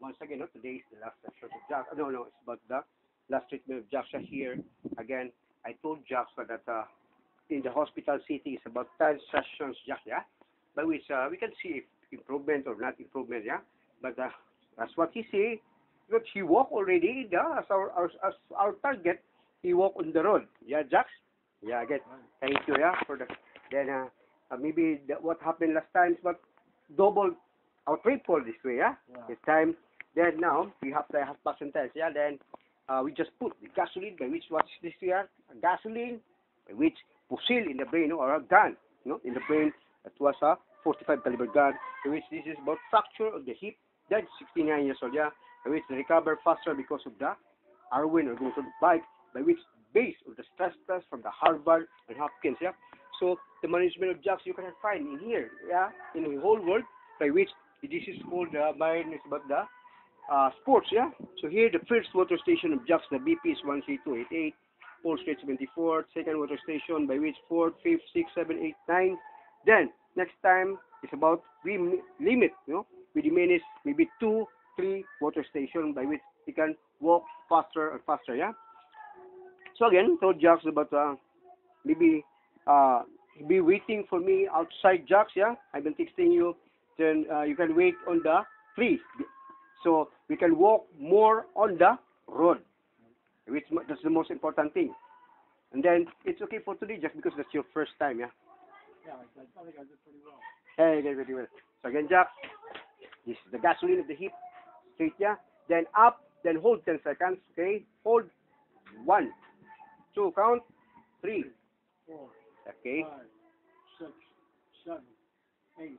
once again, no, today is the last session of Jax. No, no, it's about the last treatment of Jax here. Again, I told Jax that in the hospital city is about 10 sessions, Jax, yeah? By which we can see if improvement or not improvement, yeah? But that's what he say. But he walk already, yeah, as our target, he walk on the road. Yeah, Jax? Yeah, again, thank you, yeah, for the, then maybe what happened last time is but double or triple this way, yeah? This time, then now, we have the half percentage, yeah? Then we just put the gasoline, by which what's this here? Gasoline, by which fusil in the brain, or a gun, in the brain. That was a 45 caliber gun, by which this is about fracture of the hip. That's 69 years old, yeah? By which they recover faster because of the Arwin or going to the bike, by which based on the stress test from the Harvard and Hopkins, yeah? So the management of Jax you can find in here, yeah, in the whole world, by which this is called mine is about the sports, yeah. So here the first water station of Jax, the BP is 13288, Pole Street 74, second water station by which 4th, 5th, 6th, 7th, 8th, 9th. Then next time is about we limit, we diminish maybe 2, 3 water station by which he can walk faster and faster, yeah. So again, told Jax about maybe be waiting for me outside Jax, yeah. I've been texting you. Then you can wait on the tree, so we can walk more on the road, which that's the most important thing. And then it's okay for today, just because that's your first time, yeah. Yeah, I think I did pretty well. Hey, you did pretty well. So again, Jax, this is the gasoline of the hip, straight, yeah. Then up, then hold 10 seconds, okay. Hold 1, 2, count 3, 4, okay. 5, 6, 7, 8, 9,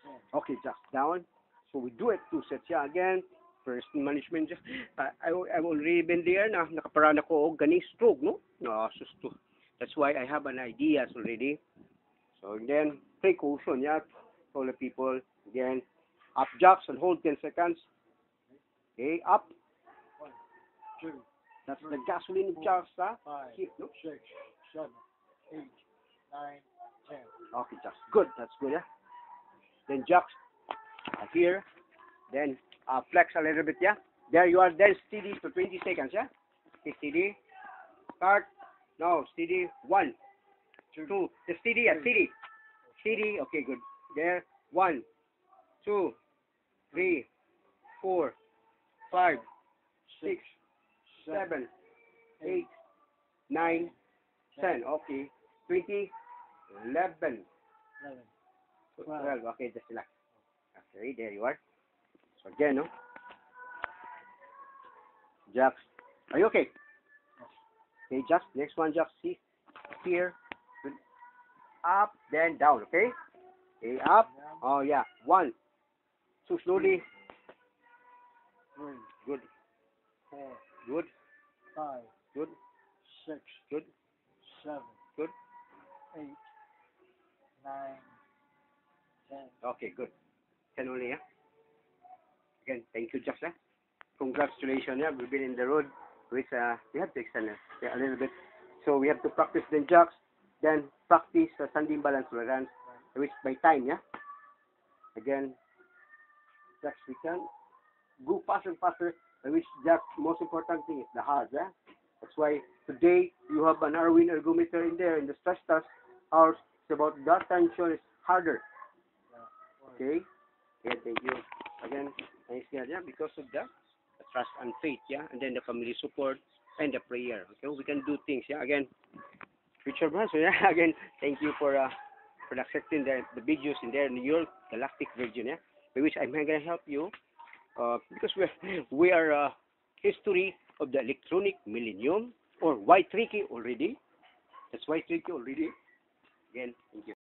10. Okay, just down. So we do it 2 sets, yeah. Again, first management, I've already been there na nakaparaan ako og ganing stroke, no? No, susto. That's why I have an idea already. So then, precaution, yeah, for the people. Again, up Jax and hold 10 seconds. Okay, up. 1, 2, That's 3, the gasoline of Jax, 5, keep, no? 6, 7, 8, 9, 10. Okay, Jax. Good, that's good, yeah. Then Jax, here. Then flex a little bit, yeah. There you are. Then steady for 20 seconds, yeah. Okay, steady. Start. No, steady. 1, 2. Just steady, yeah. Steady. Steady. Okay, good. There. 1, 2, 3, 4, 5, 6, 7, 8, 9, 10. Okay. 20, 11, 12. Okay, just relax. Okay, there you are. So again, no? Jax, are you okay? Okay, Jax, next one, Jax, see? Here, up, then down, okay? Okay, up. Oh, yeah. 1. So slowly. 3, Good. 4, Good. 5, Good. 6, Good. 7, Good. 8, 9, 10. Okay, good. 10 only, yeah? Again, thank you, Jax, yeah? Congratulations, yeah? We've been in the road, which we have to extend it a little bit. So we have to practice then Jax, then practice standing balance runs, which by time, yeah? Again, Jax, we can go faster and faster, which Jax, most important thing is the heart, yeah? That's why today you have an Arwin ergometer in there in the stress test. Ours is about that tension is harder. Okay? Yeah, thank you. Again, thanks God, yeah, because of the trust and faith, yeah, and then the family support and the prayer. Okay, we can do things, yeah. Again, Richard Branson, yeah. Again, thank you for accepting the videos in there in your galactic virgin, yeah, by which I'm gonna help you, because we are history of the electronic millennium or Y3K already. That's Y3K already. Again, thank you.